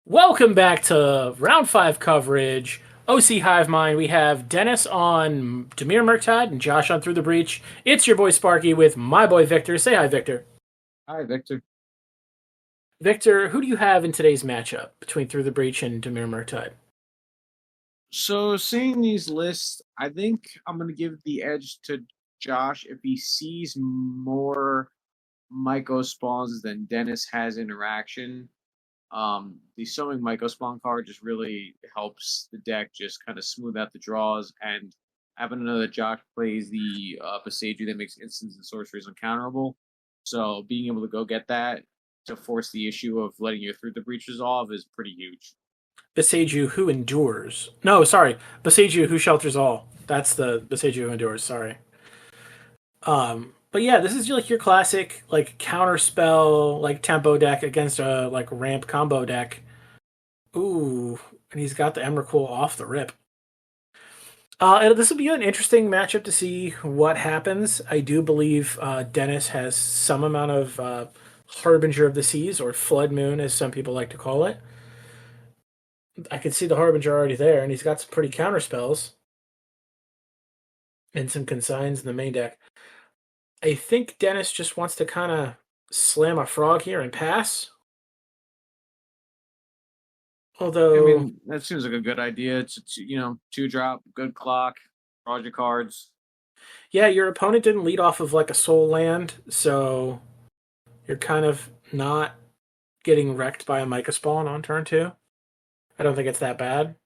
Welcome back to round 5 coverage. OC Hive Mind. We have Dennis on Dimir Frogtide and Josh on Through the Breach. It's your boy Sparky with my boy Victor. Say hi, Victor. Hi, Victor. Victor, who do you have in today's matchup between Through the Breach and Dimir Frogtide? So, seeing these lists, I think I'm going to give the edge to Josh if he sees more Myco spawns than Dennis has interaction. The summoning Myco spawn card just really helps the deck just kind of smooth out the draws. And having another Josh plays the Besaju that makes instants and sorceries uncounterable. So, being able to go get that to force the issue of letting you through the breach resolve is pretty huge. Besaju who endures. No, sorry. Besaju who shelters all. That's the Besaju who endures, sorry. But yeah, this is like your classic like counter spell like tempo deck against a like ramp combo deck. Ooh, and he's got the Emrakul off the rip. This will be an interesting matchup to see what happens. I do believe Dennis has some amount of Harbinger of the Seas, or Flood Moon, as some people like to call it. I can see the Harbinger already there, and he's got some pretty counter spells and some consigns in the main deck. I think Dennis just wants to kind of slam a frog here and pass. I Although, mean, that seems like a good idea. It's two drop, good clock, draw your cards. yeah, your opponent didn't lead off of like a soul land, so you're kind of not getting wrecked by a Micah spawn on turn 2. I don't think it's that bad.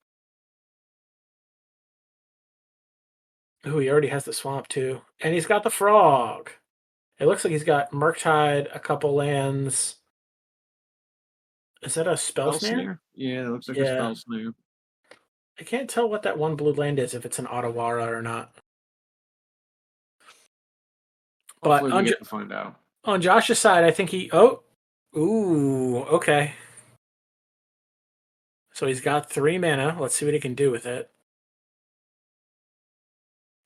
Ooh, he already has the swamp too. And he's got the frog. It looks like he's got Murktide, a couple lands. Is that a spell Spell snare? snare? Yeah, it looks like a Yeah. spell snare. I can't tell what that one blue land is, if it's an Otawara or not. But Hopefully, we get to find out. on Josh's side, I think he. Oh. Ooh, okay. So he's got 3 mana. Let's see what he can do with it.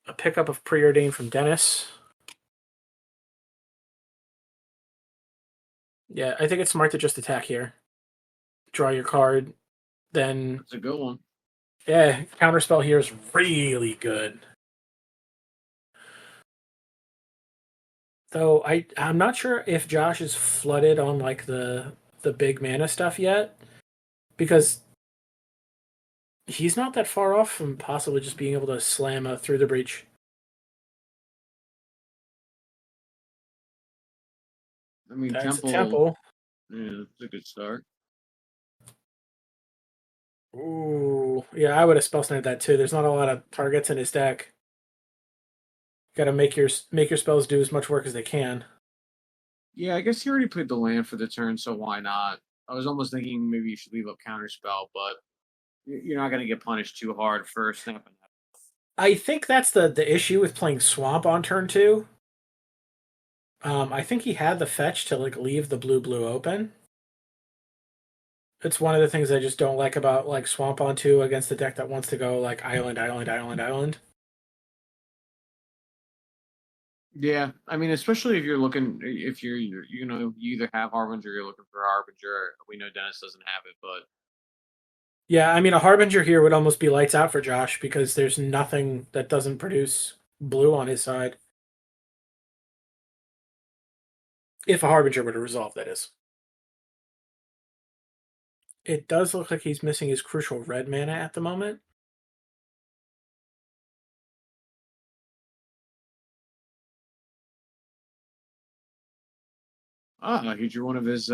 A pickup of Preordain from Dennis. Yeah, I think it's smart to just attack here. Draw your card. Then, That's a good one. yeah, counterspell here is really good. Though I'm not sure if Josh is flooded on like the big mana stuff yet, because he's not that far off from possibly just being able to slam through the breach. I mean, That's a Temple, temple. yeah, it's a good start. Ooh, yeah, I would have spell snared that too. There's not a lot of targets in his deck. Got to make your spells do as much work as they can. Yeah, I guess he already played the land for the turn, so why not? I was almost thinking maybe you should leave up counterspell, but you're not going to get punished too hard for snapping that. I think that's the issue with playing swamp on turn 2. I think he had the fetch to like leave the blue open. It's one of the things I just don't like about like swamp on 2 against the deck that wants to go like island, island, island, island. Yeah, I mean, especially if you're looking, if you either have Harbinger or you're looking for Harbinger. We know Dennis doesn't have it, but Yeah, I mean a harbinger here would almost be lights out for Josh because there's nothing that doesn't produce blue on his side. If a harbinger were to resolve, that is. It does look like he's missing his crucial red mana at the moment. he drew one of his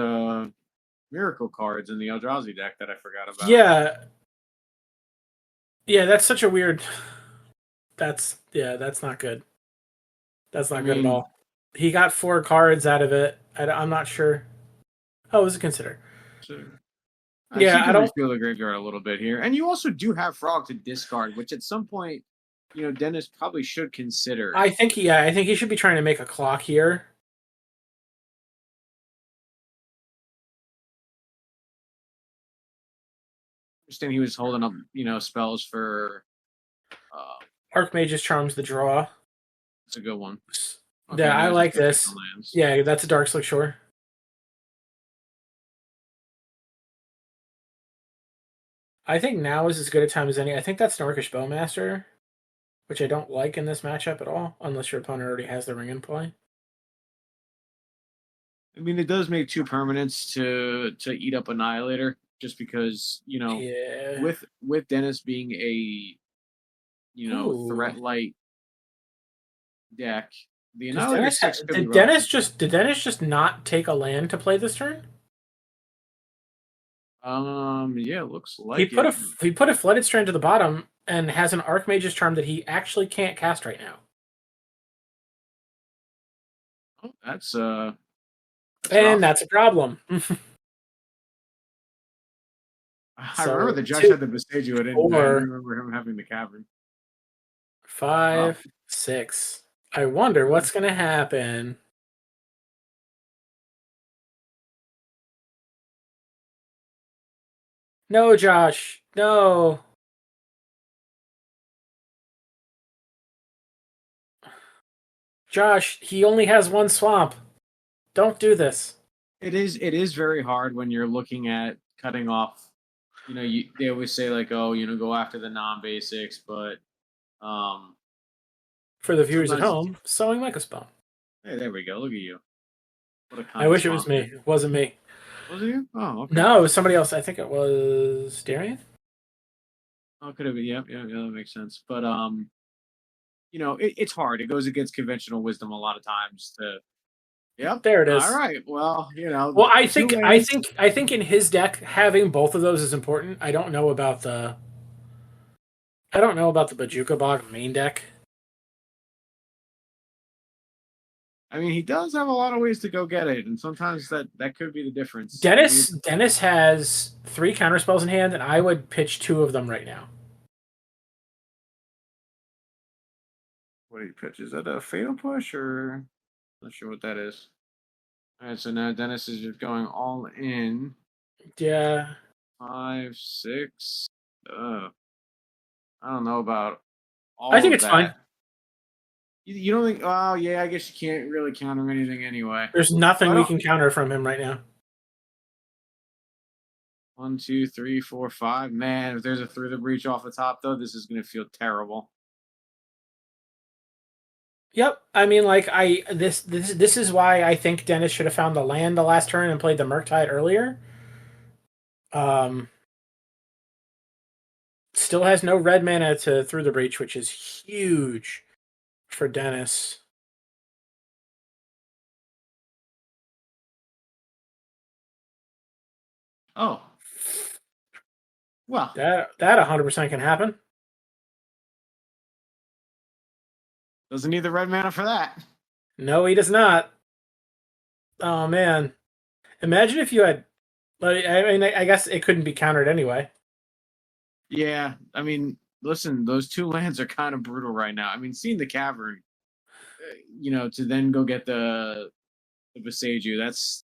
miracle cards in the Eldrazi deck that I forgot about. Yeah, yeah, that's such a weird. That's not good. That's I not good at mean, all. He got 4 cards out of it. I'm not sure. Oh, it was a consider. so I see Yeah, you I can don't. refill the graveyard a little bit here, and you also do have Frog to discard, which at some point, Dennis probably should consider. I think he should be trying to make a clock here. Understand he was holding up, spells for. Archmage's Charms the draw. It's a good one. Okay, Yeah, now I he's just like gonna take the this. lands. Yeah, that's a Dark Slick Shore. I think now is as good a time as any. I think that's Norkish Bowmaster, which I don't like in this matchup at all, unless your opponent already has the ring in play. I mean, it does make two permanents to eat up Annihilator, just because Yeah. with Dennis being a Ooh. threat light deck, the Does Annihilator Dennis 6 could be did rough. Dennis just not take a land to play this turn? Yeah, it looks like it. He put a flooded strand to the bottom and has an Archmage's Charm that he actually can't cast right now. Oh, that's And rough. that's a problem. I remember the judge 2, had the Bestage. I didn't 4, remember him having the Cavern. 5, 6. I wonder what's gonna happen. No, Josh. No. Josh, he only has one swamp. Don't do this. It is very hard when you're looking at cutting off. They always say like, oh, go after the non-basics, but For the viewers at sometimes home, sewing Microspawn. hey, there we go. Look at you. What a kind I wish it was me. It wasn't me. Was it you? Oh, okay. No, it was somebody else. I think it was Darian. Oh, could have been. Yeah, that makes sense. But it's hard. It goes against conventional wisdom a lot of times. Yep. There it is. All right. Well, Well, I think in his deck having both of those is important. I don't know about the Bajuka Bog main deck. I mean, he does have a lot of ways to go get it, and sometimes that could be the difference. Dennis has 3 counterspells in hand, and I would pitch 2 of them right now. What do you pitch? Is that a Fatal Push or? Not sure what that is. All right, so now Dennis is just going all in. Yeah. 5, 6. I don't know about all. I think it's fine. You don't think? Oh, yeah. I guess you can't really counter anything anyway. There's nothing we can counter from him right now. 1, 2, 3, 4, 5. Man, if there's a Through the Breach off the top, though, this is going to feel terrible. Yep. I mean, this is why I think Dennis should have found the land the last turn and played the Murktide earlier. Still has no red mana to Through the Breach, which is huge for Dennis. Oh. Well. That 100% can happen. Doesn't need the red mana for that. No, he does not. Oh, man. Imagine if you had... I guess it couldn't be countered anyway. Yeah, I mean, listen, those 2 lands are kind of brutal right now. I mean, seeing the Cavern, to then go get the Besaju, that's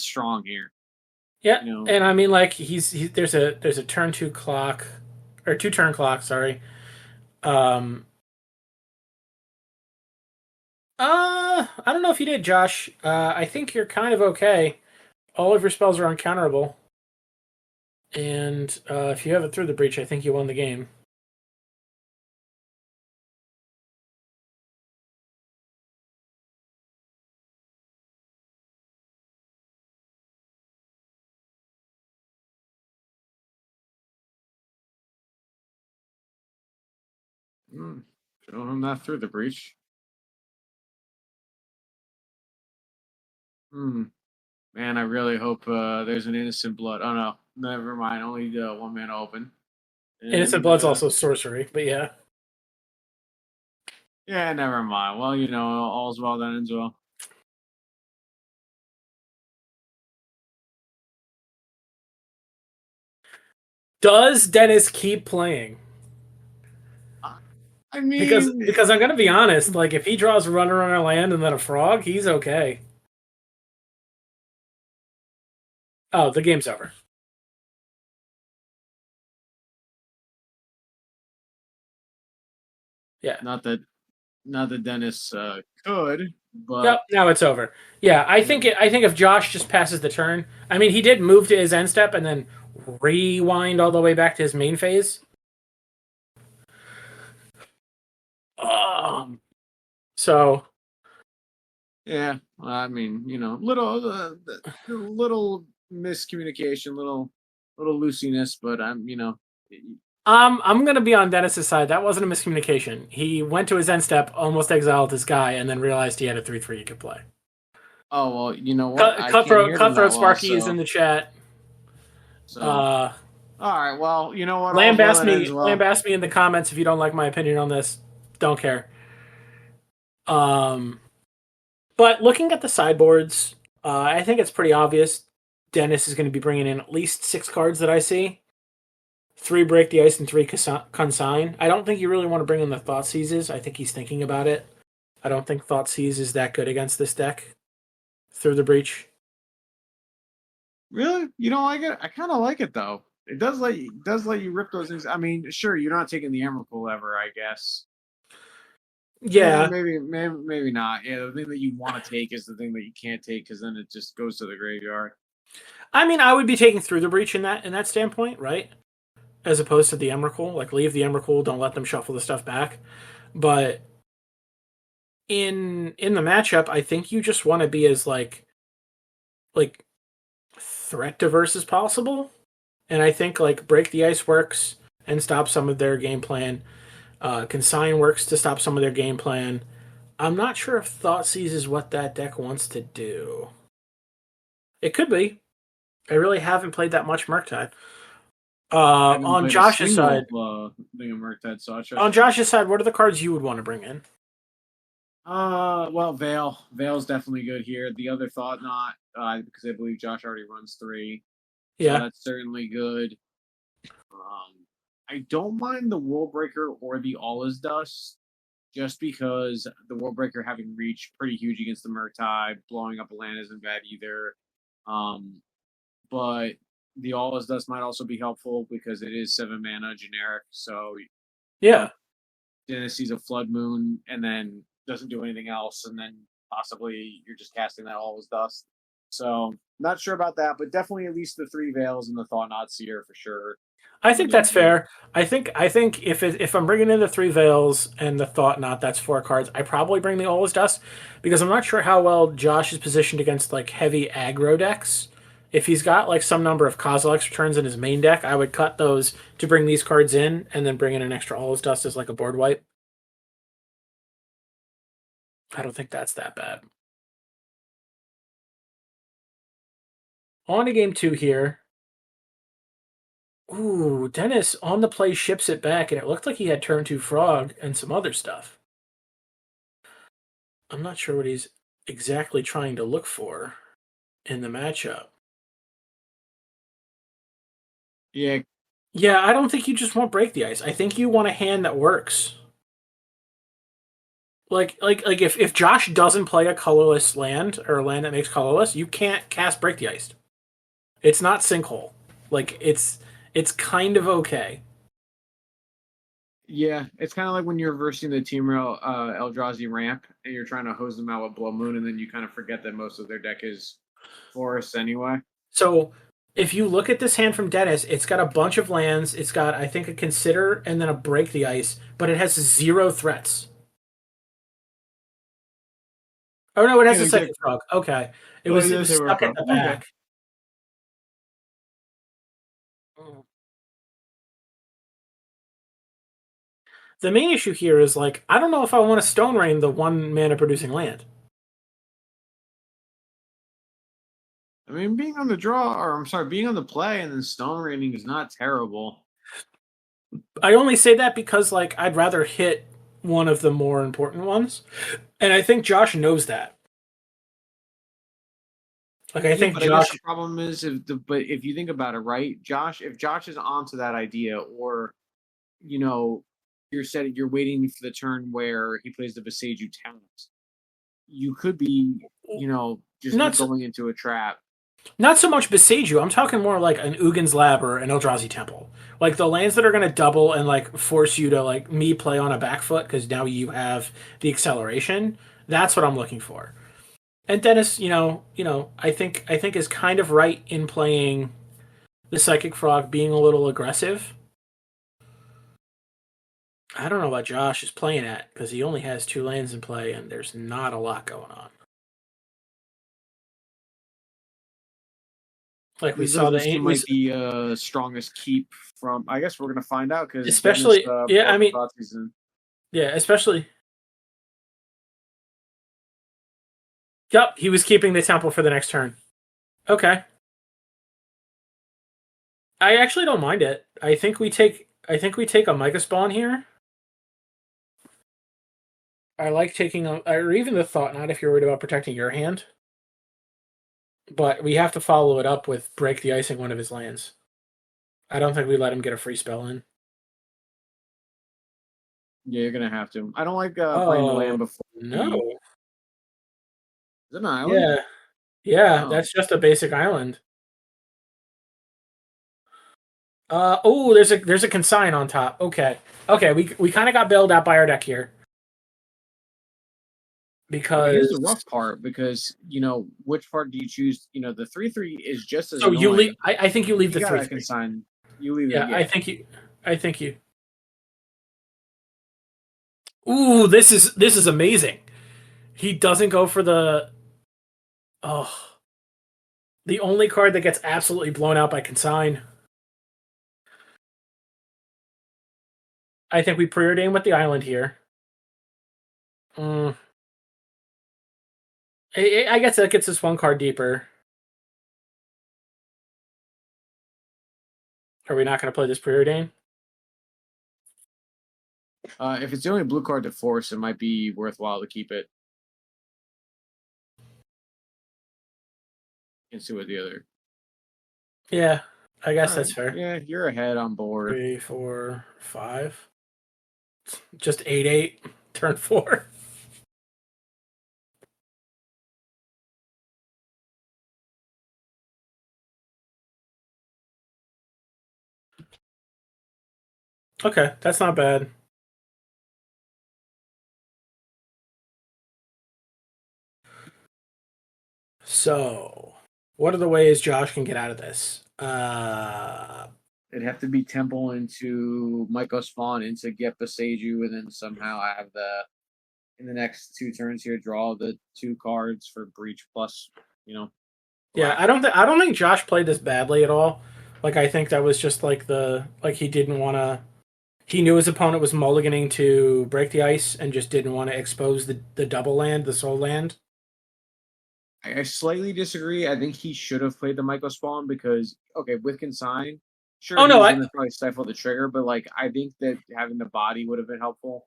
strong here. Yeah, and I mean, there's a turn 2 clock, or 2 turn clock, sorry. I don't know if you did, Josh. I think you're kind of okay. All of your spells are uncounterable. And if you have it Through the Breach, I think you won the game. Show him that Through the Breach. Man, I really hope there's an Innocent Blood. Oh, no. Never mind. Only 1 mana open. And, Innocent Blood's also sorcery, but yeah. Yeah, never mind. Well, all's well that ends well. Does Dennis keep playing? I mean, because I'm gonna be honest, if he draws Runner on a land and then a Frog, he's okay. Oh, the game's over. Yeah. Not that Dennis could, but yep, now it's over. Yeah, I think if Josh just passes the turn, I mean, he did move to his end step and then rewind all the way back to his main phase. So Yeah, I mean, little miscommunication, little loosiness, but I'm gonna be on Dennis's side. That wasn't a miscommunication. He went to his end step, almost exiled his guy, and then realized he had a 3/3 he could play. Oh well, you know what? I can't hear them Cutthroat that well, Sparky is in the chat. so all right. Well, you know what? Lambast me in the comments if you don't like my opinion on this. Don't care. But looking at the sideboards, I think it's pretty obvious. Dennis is going to be bringing in at least 6 cards that I see. 3 Break the Ice and 3 Consign. I don't think you really want to bring in the Thought Seizes. I think he's thinking about it. I don't think Thought Seize is that good against this deck. Through the Breach. Really? You don't like it? I kind of like it though. It does let you rip those things. I mean, sure, you're not taking the Emrakul ever, I guess. Yeah. Maybe not. Yeah, the thing that you want to take is the thing that you can't take because then it just goes to the graveyard. I mean, I would be taking Through the Breach in that standpoint, right? As opposed to the Emrakul. Like, leave the Emrakul, don't let them shuffle the stuff back. But in the matchup, I think you just want to be as like threat diverse as possible. And I think like Break the Ice works and stop some of their game plan. Consign works to stop some of their game plan. I'm not sure if Thoughtseize is what that deck wants to do. It could be. I really haven't played that much Murktide. On Josh's side, on Josh's side, what are the cards you would want to bring in? Well, Veil. Veil's definitely good here. The other Thought Knot, because I believe Josh already runs 3. Yeah, so that's certainly good. I don't mind the World Breaker or the All Is Dust, just because the World Breaker having reach pretty huge against the Murktide, blowing up a land isn't bad either. But the All Is Dust might also be helpful because it is 7 mana generic. So yeah, Dennis sees a Flood Moon and then doesn't do anything else, and then possibly you're just casting that All Is Dust. So not sure about that, but definitely at least the 3 Veils and the Thought Knot Seer for sure. I think that's fair. I think if I'm bringing in the 3 Veils and the Thought Knot, that's 4 cards. I probably bring the All Is Dust because I'm not sure how well Josh is positioned against like heavy aggro decks. If he's got like some number of Kozilek's returns in his main deck, I would cut those to bring these cards in and then bring in an extra All Is Dust as like a board wipe. I don't think that's that bad. On to game 2 here. Ooh, Dennis on the play ships it back, and it looked like he had turn 2 Frog and some other stuff. I'm not sure what he's exactly trying to look for in the matchup. Yeah. Yeah, I don't think you just want Break the Ice. I think you want a hand that works. Like if Josh doesn't play a colorless land or a land that makes colorless, you can't cast Break the Ice. It's not Sinkhole. Like it's kind of okay. Yeah, it's kind of like when you're versing the Team Rail Eldrazi ramp and you're trying to hose them out with Blood Moon, and then you kind of forget that most of their deck is forests anyway. So if you look at this hand from Dennis, it's got a bunch of lands. It's got, I think, a Consider and then a Break the Ice, but it has 0 threats. Oh no, it has a second frog. Okay, it was stuck at the back. Okay. The main issue here is like I don't know if I want to Stone Rain the 1 mana producing land. I mean, being on the play and then Stone Raining is not terrible. I only say that because like I'd rather hit one of the more important ones, and I think Josh knows that. Like I think Josh. I guess the problem is but if you think about it, right, if Josh is onto that idea, or you're waiting for the turn where he plays the Boseiju talent, you could be just going into a trap. Not so much Boseiju. I'm talking more like an Ugin's Lab or an Eldrazi Temple. Like the lands that are going to double and like force you to like me play on a back foot because now you have the acceleration. That's what I'm looking for. And Dennis, I think is kind of right in playing the Psychic Frog being a little aggressive. I don't know what Josh is playing at because he only has 2 lands in play and there's not a lot going on. Like we This saw doesn't seem we like the strongest keep from. I guess we're gonna find out because Dennis especially yeah, I broke the mean thought season. yeah, especially yep, he was keeping the temple for the next turn. Okay. I actually don't mind it. I think we take a Micah Spawn here. I like taking a, or even the Thought Knot if you're worried about protecting your hand. But we have to follow it up with Break the Icing one of his lands. I don't think we let him get a free spell in. Yeah, you're gonna have to. I don't like playing the Oh land before. no. Is it an island? Yeah. Yeah, Oh, that's just a basic island. Oh, there's a consign on top. Okay. Okay, we kind of got bailed out by our deck here. okay. Here's the Because rough part because which part do you choose? The 3/3 is just as so you leave annoying. I think you leave You the got 3 a 3. consign. You leave it. Yeah, Yeah. I think you Ooh, this is amazing. He doesn't go for the oh the only card that gets absolutely blown out by consign. I think we preordain with the island here. Mm. I guess that gets us 1 card deeper. Are we not going to play this preordain? If it's the only blue card to force, it might be worthwhile to keep it. And see what the other. Yeah, I guess All right. that's fair. Yeah, you're ahead on board. 3, 4, 5. Just 8, 8. Turn 4. Okay, that's not bad. So, what are the ways Josh can get out of this? It'd have to be Temple into Myco Spawn into get Beseju, and then somehow I have in the next 2 turns here draw the 2 cards for Breach plus, Yeah, black. I don't think Josh played this badly at all. Like I think that was just like he didn't want to. He knew his opponent was mulliganing to break the ice and just didn't want to expose the double land, the soul land. I slightly disagree. I think he should have played the Myco Spawn because okay, with Consign, sure Oh he no, was I gonna probably stifle the trigger, but like I think that having the body would have been helpful.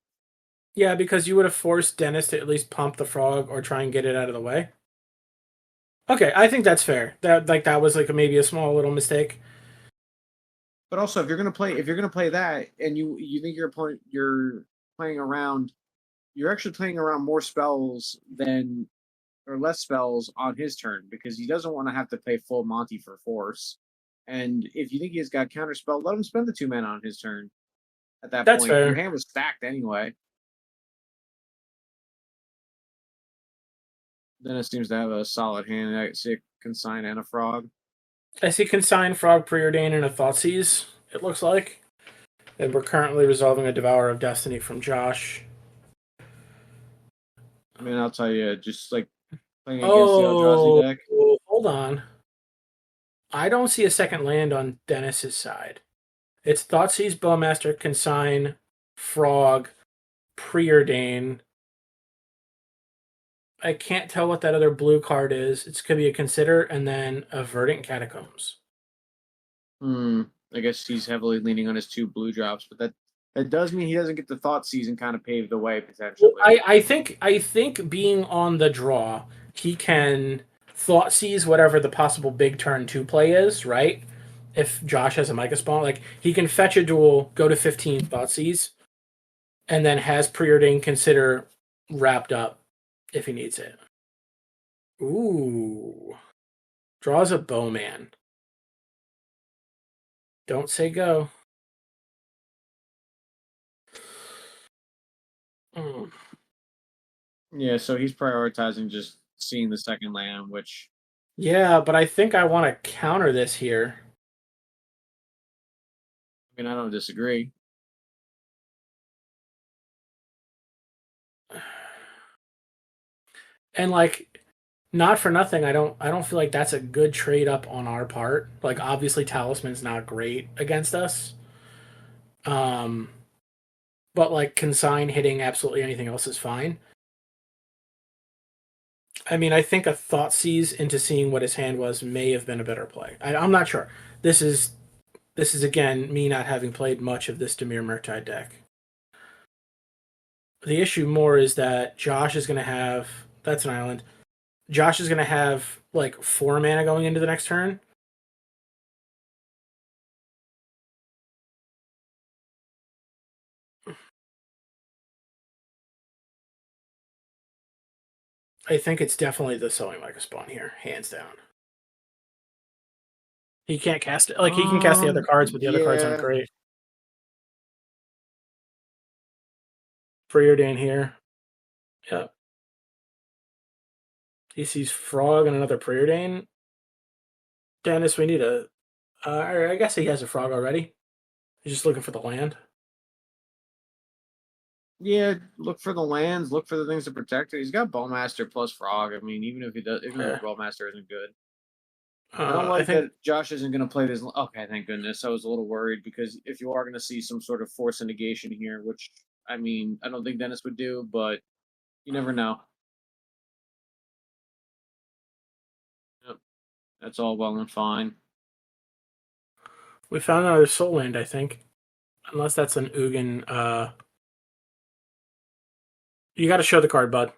yeah, because you would have forced Dennis to at least pump the frog or try and get it out of the way. Okay, I think that's fair. That was like maybe a small little mistake. But also, if you're gonna play that, and you think your opponent you're playing around, you're actually playing around more spells than or less spells on his turn because he doesn't want to have to pay full Monty for force. And if you think he's got counterspell, let him spend the 2 mana on his turn. At that That's point, your fair. hand was stacked anyway. Dennis seems to have a solid hand. I see a consign and a frog. I see consign frog preordain and a Thoughtseize. It looks like, and we're currently resolving a Devourer of Destiny from Josh. I mean, I'll tell you, just like playing against the Eldrazi Oh, deck. hold on. I don't see a second land on Dennis's side. It's Thoughtseize, Bowmaster, Consign, Frog, Preordain. I can't tell what that other blue card is. It's could be a Consider and then a Verdant Catacombs. I guess he's heavily leaning on his 2 blue drops, but that does mean he doesn't get the thought season kind of paved the way potentially. Well, I think being on the draw, he can Thoughtseize whatever the possible big turn 2 play is, right? If Josh has a Micah Spawn, like he can fetch a duel, go to 15 Thoughtseize, and then has Preordain Consider wrapped up if he needs it. Ooh. Draws a Bowman. Don't say go. Mm. Yeah, so he's prioritizing just seeing the second land, which Yeah, but I think I want to counter this here. mean, I don't disagree. And like, not for nothing, I don't feel like that's a good trade up on our part. Like, obviously, Talisman's not great against us. Um, but like consign hitting absolutely anything else is fine. I mean, I think a thought seize into seeing what his hand was may have been a better play. I'm not sure. This is this is again me not having played much of this Dimir Murktide deck. The issue more is that Josh is going to have that's an island. Josh is going to have like 4 mana going into the next turn. I think it's definitely the Sowing Micro Spawn here, hands down. He can't cast it. Like, he can cast the other cards, but the other cards aren't Yeah. great. Preordain here. Yep. He sees Frog and another Preordain. Dennis, we need a. I guess he has a Frog already. He's just looking for the land. Yeah, look for the lands, look for the things to protect it. He's got Bowmaster plus Frog. I mean, even if he does, even if Bowmaster isn't good, I don't I like think that Josh isn't going to play this. Okay, thank goodness. I was a little worried because if you are going to see some sort of force of negation here, which I mean, I don't think Dennis would do, but you never know. Yep, that's all well and fine. we found another Soul Land, I think. Unless that's an Ugin. You got to show the card, bud.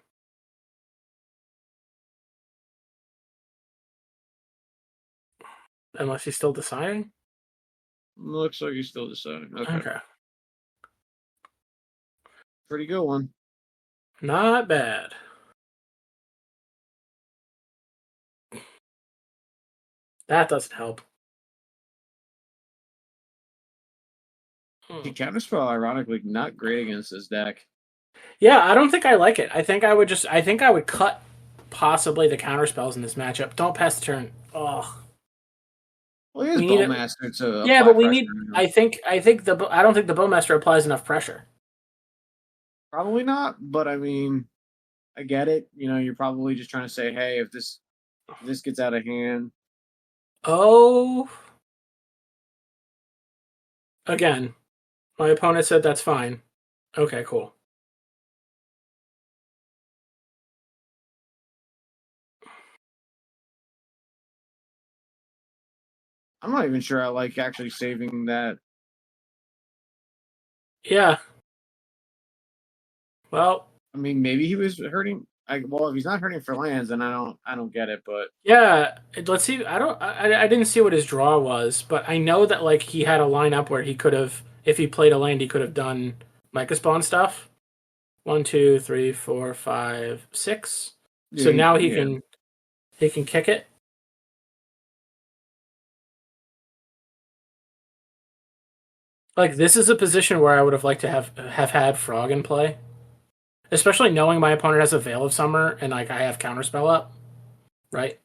Unless he's still deciding. Looks like he's still deciding. Okay. Okay. Pretty good one. Not bad. That doesn't help. The counterspell, ironically, not great against this deck. Yeah, I don't think I like it. I think I would cut possibly the counter spells in this matchup. Don't pass the turn. Oh. Well, he has We need it. Bowmaster to Yeah, apply but we pressure need. on him. I don't think the Bowmaster applies enough pressure. Probably not, but I mean, I get it. You know, you're probably just trying to say, hey, if this gets out of hand. Oh. Again, my opponent said that's fine. Okay, cool. I'm not even sure I like actually saving that. Yeah. Well. I mean, maybe he was hurting. Well, if he's not hurting for lands, then I don't get it. But Yeah. Let's see. I didn't see what his draw was, but I know that like he had a lineup where he could have, if he played a land, he could have done Micah Spawn stuff. 1, 2, 3, 4, 5, 6. So now he can kick it. Like, this is a position where I would have liked to have had Frog in play, especially knowing my opponent has a Veil of Summer and like I have Counterspell up, right?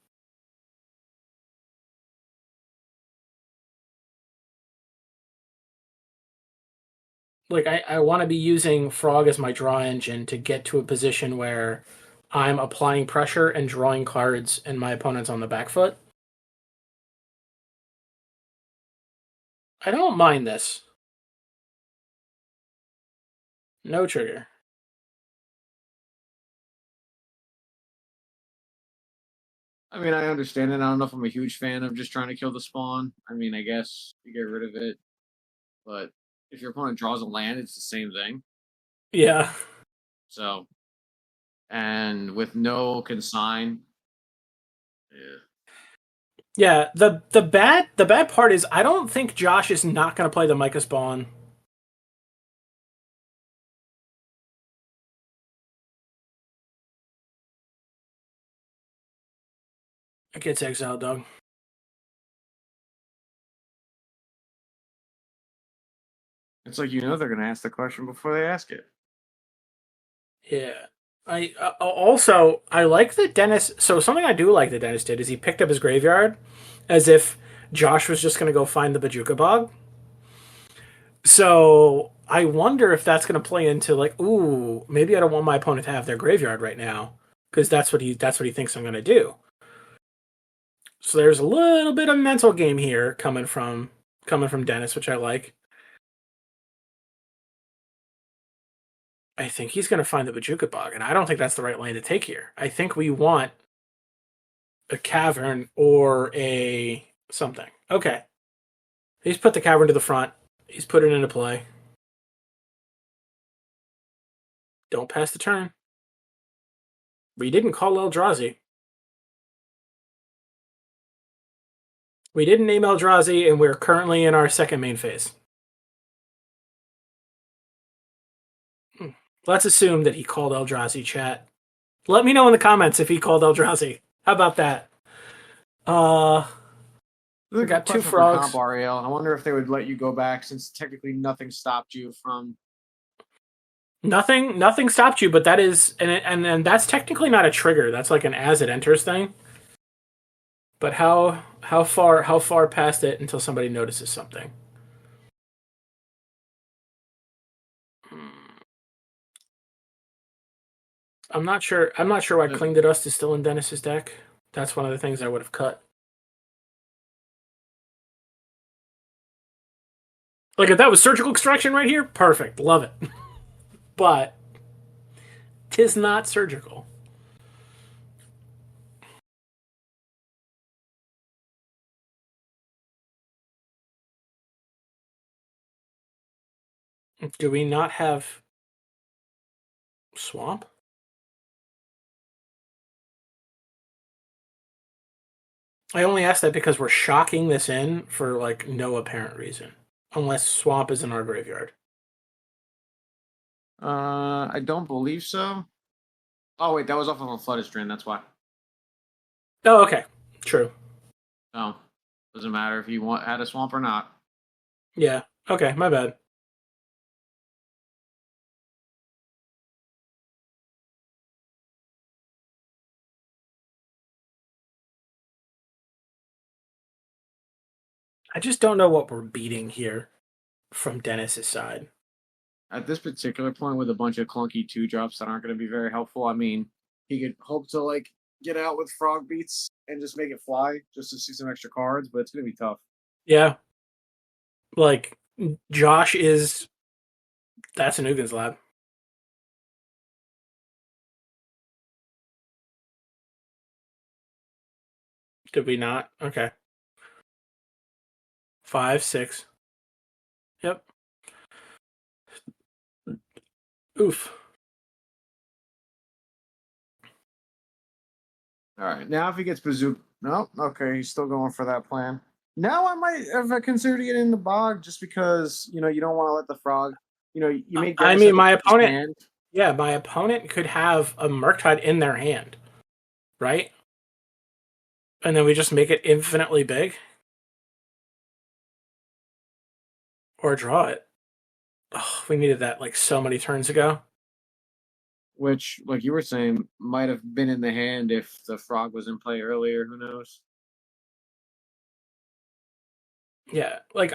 Like, I want to be using Frog as my draw engine to get to a position where I'm applying pressure and drawing cards and my opponent's on the back foot. I don't mind this. No trigger. I mean, I understand it. I don't know if I'm a huge fan of just trying to kill the spawn. I mean, I guess you get rid of it, but if your opponent draws a land, it's the same thing. Yeah. So, and with no consign, yeah. Yeah, the bad part is I don't think Josh is not going to play the Micah Spawn. It gets exiled, dog. It's like they're going to ask the question before they ask it. Yeah. I also I like that Dennis. So something I do like that Dennis did is he picked up his graveyard, as if Josh was just going to go find the Bajuka Bog. So I wonder if that's going to play into like, ooh, maybe I don't want my opponent to have their graveyard right now because that's what he thinks I'm going to do. So there's a little bit of mental game here coming from Dennis, which I like. I think he's going to find the Bajuka Bog, and I don't think that's the right lane to take here. I think we want a cavern or a something. Okay. He's put the cavern to the front. He's put it into play. Don't pass the turn. We didn't call Eldrazi. We didn't name Eldrazi, and we're currently in our second main phase. Let's assume that he called Eldrazi, chat. Let me know in the comments if he called Eldrazi. How about that? We got two frogs. Comp, Ariel. I wonder if they would let you go back since technically nothing stopped you from. Nothing stopped you, but that is, and that's technically not a trigger. That's like an as it enters thing. But how far past it until somebody notices something? I'm not sure why Cling to Dust is still in Dennis's deck. That's one of the things I would have cut. Like if that was surgical extraction right here, perfect, love it. But tis not surgical. Do we not have swamp? I only ask that because we're shocking this in for like no apparent reason. Unless swamp is in our graveyard. I don't believe so. Oh wait, that was off of a flooded strain. That's why. Oh, okay. True. No, doesn't matter if you had a swamp or not. Yeah. Okay, my bad. I just don't know what we're beating here from Dennis's side. At this particular point, with a bunch of clunky 2-drops that aren't going to be very helpful, I mean, he could hope to like get out with frog beats and just make it fly, just to see some extra cards, but it's going to be tough. Yeah. Like Josh is. That's an Ugins lab. Did we not? Okay. 5, 6. Yep. Oof. All right, now if he gets bazooka, no, okay, he's still going for that plan. Now I might have considered getting in the bog just because you don't want to let the frog. You make. I mean, my opponent. Yeah, my opponent could have a Murktide in their hand, right? And then we just make it infinitely big, or draw it. Oh, we needed that like so many turns ago. Which, like you were saying, might have been in the hand if the frog was in play earlier. Who knows? Yeah, like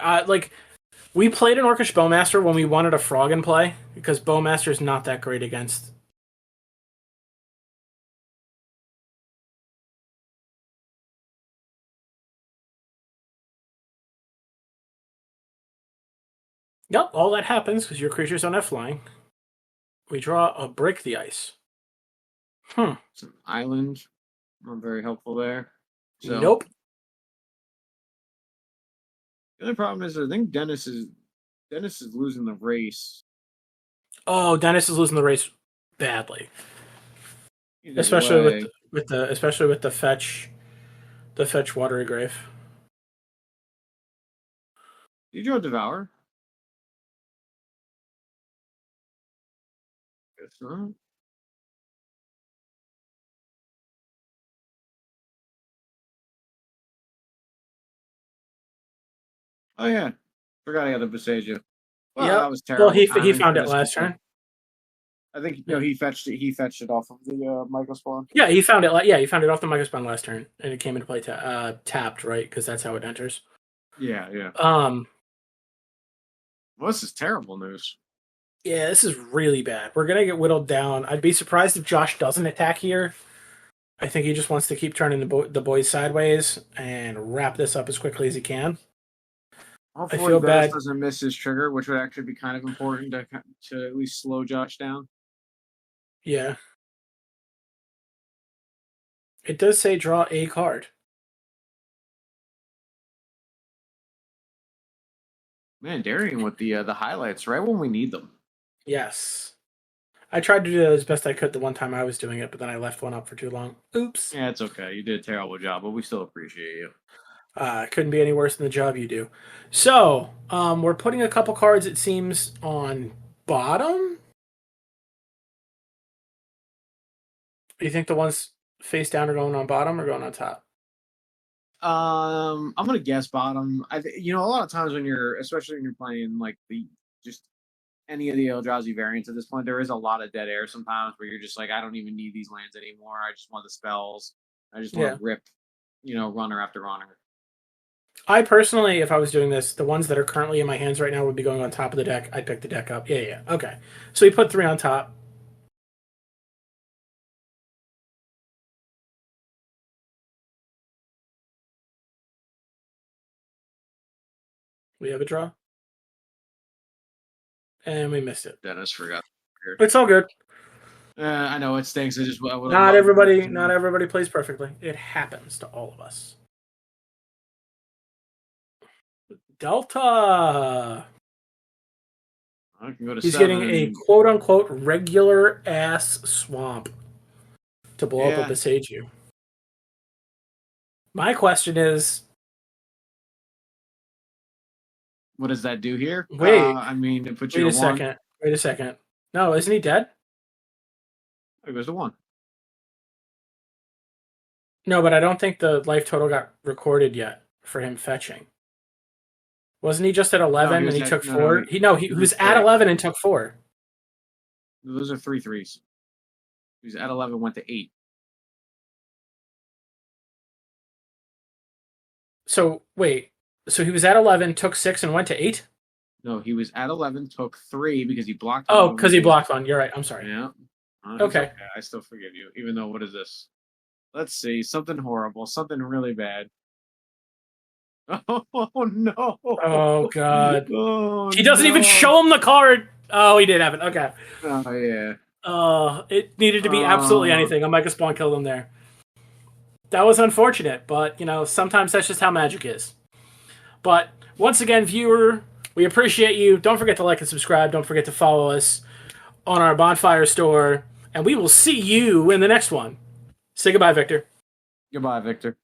we played an Orcish Bowmaster when we wanted a frog in play because Bowmaster is not that great against. Yep, all that happens because your creatures don't have flying. We draw a Break the Ice. It's an island. Not very helpful there. So, Nope. The other problem is I think Dennis is losing the race. Oh, Dennis is losing the race badly, especially with the fetch Watery Grave. Did you draw Devour? Guess not. Oh yeah, forgot I got the Boseiju. Well, Yep. that was terrible. Well, he found it last turn. I think he fetched it. He fetched it off of the Michael spawn. Yeah, he found it. Yeah, he found it off the Microspawn last turn, and it came into play tapped, right? Because that's how it enters. Yeah. Well, this is terrible news. Yeah, this is really bad. We're gonna get whittled down. I'd be surprised if Josh doesn't attack here. I think he just wants to keep turning the boys sideways and wrap this up as quickly as he can. I Hopefully, feel Dennis bad. doesn't miss his trigger, which would actually be kind of important to at least slow Josh down. Yeah. It does say draw a card. Man, Darian with the highlights right when we need them. Yes. I tried to do that as best I could the one time I was doing it, but then I left one up for too long. Oops. Yeah, it's okay. You did a terrible job, but we still appreciate you. Couldn't be any worse than the job you do. So, we're putting a couple cards, it seems, on bottom. Do you think the ones face down are going on bottom or going on top? I'm gonna guess bottom. A lot of times when especially when you're playing like just any of the Eldrazi variants at this point, there is a lot of dead air sometimes where you're just like, I don't even need these lands anymore. I just want the spells. I just want to rip, runner after runner. I personally, if I was doing this, the ones that are currently in my hands right now would be going on top of the deck. I'd pick the deck up. Yeah. Okay. So we put 3 on top. We have a draw. And we missed it. Dennis forgot. It's all good. I know it stinks. Not everybody plays perfectly. It happens to all of us. Delta. I can go to He's 7. getting a quote unquote regular ass swamp to blow up a Besage. My question is, what does that do here? Wait. It puts you at 1. Wait a second. No, isn't he dead? It goes to 1. No, but I don't think the life total got recorded yet for him fetching. Wasn't he just at 11 and he took 4? He was at 11 and took 4. Those are 3 threes. He was at 11, went to 8. So, wait. So he was at 11, took 6, and went to 8? No, he was at 11, took 3 because he blocked. Oh, because he blocked one. You're right. I'm sorry. Yeah. Okay. I still forgive you, even though, what is this? Let's see. Something horrible. Something really bad. Oh, no. Oh, God. Oh, he doesn't even show him the card. Oh, he did have it. Okay. Oh, yeah. It needed to be absolutely anything. A Mega Spawn killed him there. That was unfortunate, but, sometimes that's just how Magic is. But, once again, viewer, we appreciate you. Don't forget to like and subscribe. Don't forget to follow us on our Bonfire store. And we will see you in the next one. Say goodbye, Victor. Goodbye, Victor.